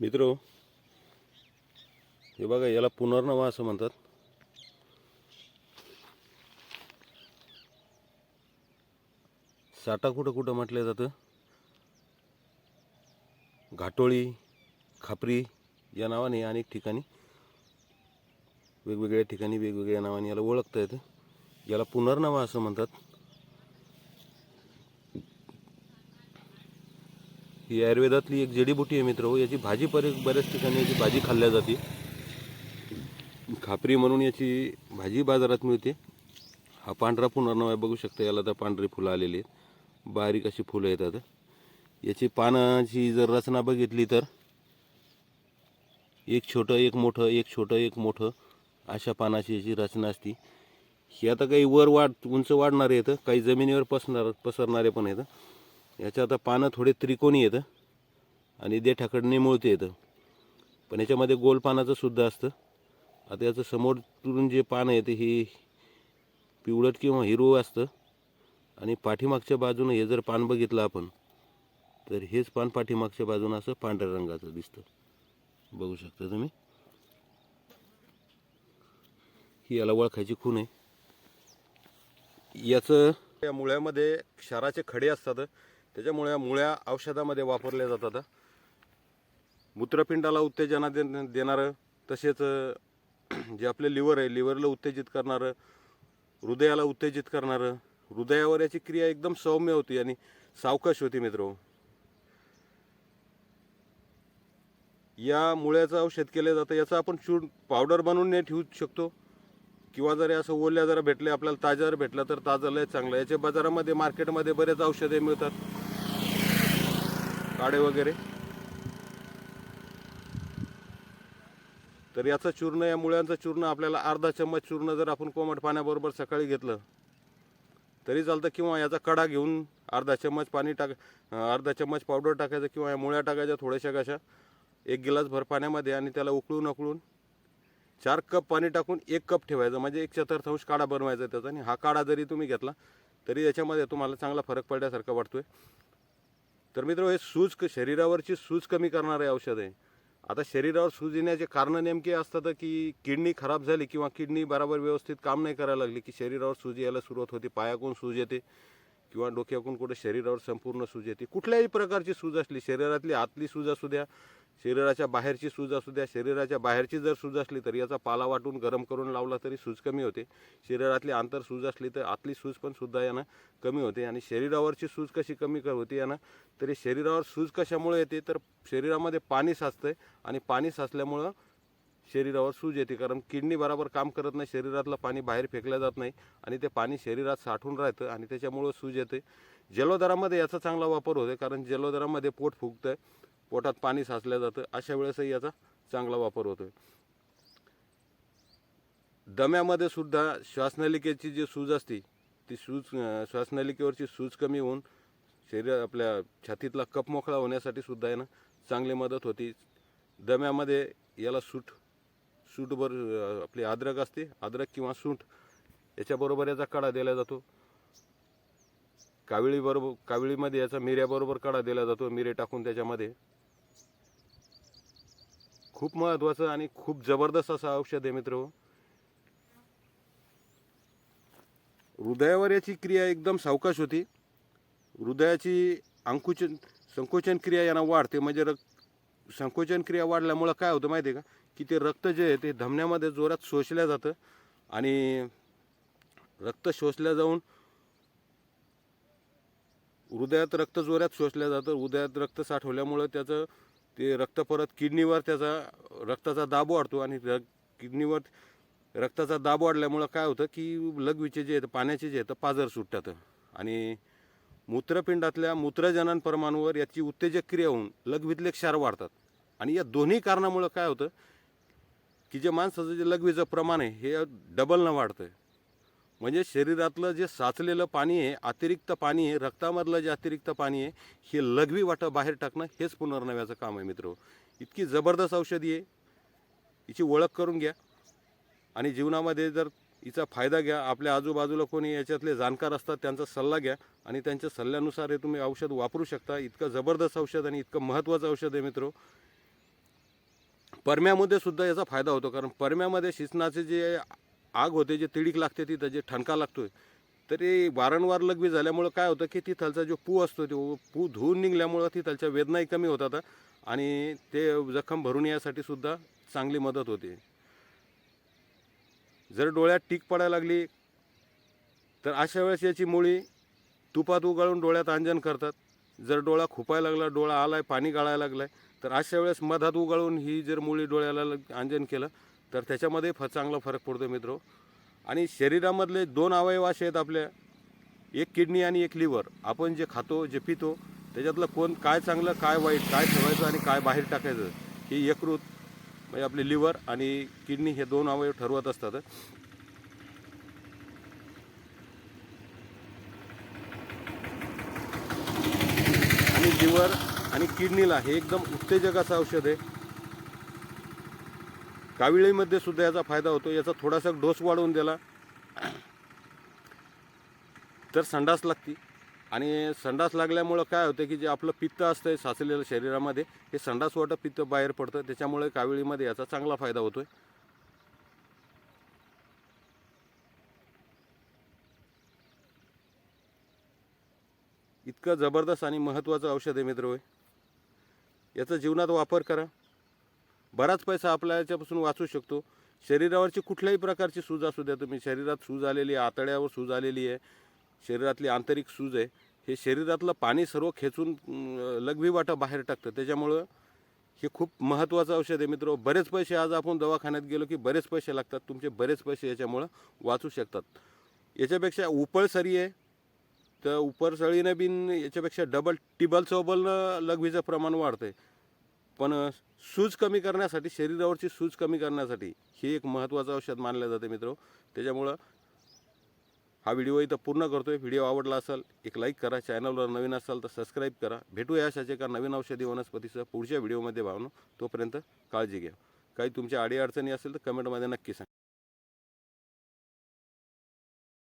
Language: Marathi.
मित्रो, हे बघा, याला पुनर्नवा असं म्हणतात. साठा कुठं कुठं म्हटलं जातं. घाटोळी, खापरी या नावाने अनेक ठिकाणी, वेगवेगळ्या ठिकाणी वेगवेगळ्या नावाने याला ओळखता येतं. याला पुनर्नवा असं म्हणतात. ही आयुर्वेदातली एक जडीबुटी आहे मित्र. याची भाजी बऱ्याच ठिकाणी याची भाजी खाल्ल्या जाते. खापरी म्हणून याची भाजी बाजारात मिळते. हा पांढरा पुनर्नवा आहे, बघू शकता. याला तर पांढरी फुलं आलेली आहेत, बारीक अशी फुलं येतात. याची पानाची जर रचना बघितली तर एक छोटं एक मोठं, एक छोटं एक मोठं अशा पानाची याची रचना असते. ही आता काही उंच वाढणारे येतं, काही जमिनीवर पसरणारे पण येतं. याच्या आता पानं थोडे त्रिकोणी येतं आणि देठाकडे निमुळते येतं, पण याच्यामध्ये गोल पानाचं सुद्धा असतं. आता याचं समोरून जे पान येते हे पिवळट किंवा हिरवं असतं आणि पाठीमागच्या बाजूनं हे जर पान बघितलं आपण तर हेच पान पाठीमागच्या बाजूनं असं पांढऱ्या रंगाचं दिसतं, बघू शकता तुम्ही. ही याला ओळखायची खूण आहे. याचं या मुळ्यामध्ये क्षाराचे खडे असतात, त्याच्यामुळे या मुळ्या औषधामध्ये वापरल्या जातात. मूत्रपिंडाला उत्तेजना देणारं, तसेच जे आपले लिव्हर आहे, लिव्हरला उत्तेजित करणारं, हृदयाला उत्तेजित करणारं, हृदयावर याची क्रिया एकदम सौम्य होती आणि सावकाश होती मित्र. या मुळ्याचं औषध केलं जातं. याचं आपण पावडर बनवून नाही ठेवू शकतो, किंवा जर असं ओल्या जरा भेटले आपल्याला, ताजा जर भेटला तर ताजं लय चांगलं. याचे बाजारामध्ये मार्केटमध्ये बरेच औषधे मिळतात, काढे वगैरे. तर याचं चूर्ण, या मुळ्यांचं चूर्ण आपल्याला अर्धा चम्मच चूर्ण जर आपण कोमट पाण्याबरोबर सकाळी घेतलं तरी चालतं, किंवा याचा कडा घेऊन अर्धा चम्मच अर्धा चम्मच पावडर टाकायचं, किंवा या मुळ्या टाकायच्या थोड्याशा कशा एक गिलास भर पाण्यामध्ये, आणि त्याला उकळून 4 कप पाणी टाकून 1 कप ठेवायचं, म्हणजे 1/4 काढा बनवायचा त्याचा. आणि हा काढा जरी तुम्ही घेतला तरी याच्यामध्ये तुम्हाला चांगला फरक पडल्यासारखा वाटतोय. तर मित्र, हे शरीरावरची सूज कमी करणारे औषध आहे. आता शरीरावर सूज येण्याचे कारण नेमके असतात की किडनी खराब झाली किंवा किडनी बरोबर व्यवस्थित काम नाही करायला लागली की शरीरावर सूज यायला सुरुवात होते. पायाकडून सूज येते किंवा डोक्याकडून कुठे शरीरावर संपूर्ण सूज येते. कुठल्याही प्रकारची सूज असली, शरीरातली आतली सूज असू द्या, शरीराच्या बाहेरची सूज असू द्या, शरीराच्या बाहेरची जर सूज असली तर याचा पाला वाटून गरम करून लावला तरी सूज कमी होते. शरीरातली आंतर सूज असली तर आतली सूज पण सुद्धा यानं कमी होते. आणि शरीरावरची सूज कशी कमी होते यानं, तरी शरीरावर सूज कशामुळे येते तर शरीरामध्ये पाणी साचतंय, आणि पाणी साचल्यामुळं शरीरावर सूज येते. कारण किडनी बरोबर काम करत नाही, शरीरातलं पाणी बाहेर फेकलं जात नाही आणि ते पाणी शरीरात साठून राहतं आणि त्याच्यामुळं सूज येते. जलोदरामध्ये याचा चांगला वापर होतो, कारण जलोदरामध्ये पोट फुगतं, पोटात पाणी साचलं जातं, अशा वेळेसही याचा चांगला वापर होतो. दम्यामध्ये सुद्धा श्वासनलिकेची जी सूज असते ती श्वासनलिकेवरची सूज कमी होऊन आपल्या छातीतला कफ मोकळा होण्यासाठी सुद्धा यानं चांगली मदत होती. दम्यामध्ये याला सूटभर आपली अद्रक असते, अद्रक किंवा सूंठ याच्याबरोबर याचा काढा दिला जातो. काविळीमध्ये याचा मिऱ्याबरोबर काढा दिला जातो. मिरे टाकून त्याच्यामध्ये. खूप महत्त्वाचं आणि खूप जबरदस्त असं औषध आहे मित्र. हृदयावर याची क्रिया एकदम सावकाश होती. हृदयाची संकोचन क्रिया यांना वाढते. म्हणजे संकोचन क्रिया वाढल्यामुळं काय होतं माहिती आहे का, की ते रक्त जे आहे ते धमन्यामध्ये जोरात शोषलं जातं, आणि रक्त शोषल्या जाऊन हृदयात रक्त जोरात शोषलं जातं. हृदयात रक्त साठवल्यामुळं त्याचं ते रक्त परत किडनीवर त्याचा रक्ताचा दाब वाढतो, आणि किडनीवर रक्ताचा दाब वाढल्यामुळं काय होतं की लघवीचे जे आहेत, पाण्याचे जे आहेत पाझर सुटतात, आणि मूत्रपिंडातल्या मूत्रजननपर्मांवर याची उत्तेजक क्रिया होऊन लघवीतले क्षार वाढतात. आणि या दोन्ही कारणामुळं काय होतं की जे माणसाचं जे लघवीचं प्रमाण आहे हे डबल न वाढतं. म्हणजे शरीरातलं जे साचलेलं पाणी आहे, अतिरिक्त पाणी आहे, रक्तामधलं जे अतिरिक्त पाणी आहे, हे लघवी बाहेर टाकणं हेच पुनर्नव्याचं काम आहे मित्र. इतकी जबरदस्त औषधी आहे, हिची ओळख करून घ्या आणि जीवनामध्ये जर हिचा फायदा घ्या. आपल्या आजूबाजूला कोणी याच्यातले जाणकार असतात त्यांचा सल्ला घ्या, आणि त्यांच्या सल्ल्यानुसार हे तुम्ही औषध वापरू शकता. इतकं जबरदस्त औषध आणि इतकं महत्त्वाचं औषध आहे मित्र. परम्यामध्ये सुद्धा याचा फायदा होतो, कारण परम्यामध्ये शिसनाचे जे आग होते, जे तिडीक लागते तिथं, जे ठणका लागतोय, तरी वारंवार लघवी झाल्यामुळं काय होतं की तिथलचा जो पू असतो तो पू धुवून निघल्यामुळं तिथलच्या वेदनाही कमी होतात आणि ते जखम भरून यासाठी सुद्धा चांगली मदत होते. जर डोळ्यात टीक पडायला लागली तर अशा वेळेस याची मुळी तुपात उगाळून डोळ्यात अंजन करतात. जर डोळा खुपायला लागला, डोळा आलाय, पाणी गाळायला लागलाय, तर अशा वेळेस मधात उगाळून ही जर मुळी डोळ्याला अंजन केलं तर त्याच्यामध्ये चांगला फरक पडतो मित्रो. आणि शरीरामधले 2 अवयव असे आहेत आपल्या, एक किडनी आणि एक लिव्हर. आपण जे खातो, जे पितो, त्याच्यातलं काय चांगलं, काय वाईट, काय ठेवायचं आणि काय बाहेर टाकायचं, हे यकृत म्हणजे आपले लिव्हर आणि किडनी हे 2 अवयव ठरवत असतात. आणि लिव्हर आणि किडनीला हे एकदम उत्तेजक असं औषध आहे. काविळीमध्ये सुद्धा याचा फायदा होतो. याचा थोडासा डोस वाढवून दिला तर संडास लागती, आणि संडास लागल्यामुळं काय होतं की जे आपलं पित्त असतं साचलेलं शरीरामध्ये, हे संडास वाटं पित्त बाहेर पडतं. त्याच्यामुळे काविळीमध्ये याचा चांगला फायदा होतोय. इतकं जबरदस्त आणि महत्त्वाचं औषध आहे मित्र. याचा जीवनात वापर करा. बराच पैसा आपल्या याच्यापासून वाचू शकतो. शरीरावरची कुठल्याही प्रकारची सूज असू द्या, तुम्ही शरीरात सूज आलेली आहे, आतड्यावर सूज आलेली आहे, शरीरातली आंतरिक सूज आहे, हे शरीरातलं पाणी सर्व खेचून लघवी वाटा बाहेर टाकतं. त्याच्यामुळं हे खूप महत्त्वाचं औषध आहे मित्र. बरेच पैसे आज आपण दवाखान्यात गेलो की बरेच पैसे लागतात, तुमचे बरेच पैसे याच्यामुळं वाचू शकतात. याच्यापेक्षा उपळसरी आहे, तर उपळसळीनं बिन याच्यापेक्षा डबल टिबल चौबलनं लघवीचं प्रमाण वाढतं आहे. पण सूज कमी करण्यासाठी, शरीरावरची सूज कमी करण्यासाठी हे एक महत्त्वाचं औषध मानलं जातं मित्र. त्याच्यामुळं हा व्हिडिओ इथं पूर्ण करतो आहे. व्हिडिओ आवडला असेल एक लाईक करा, चॅनलवर नवीन असाल तर सबस्क्राईब करा. भेटूया अशाच एका नवीन औषधी वनस्पतीसह पुढच्या व्हिडिओमध्ये भावनो. तोपर्यंत काळजी घ्या. काही तुमच्या अडीअडचणी असेल तर कमेंटमध्ये नक्की सांगा.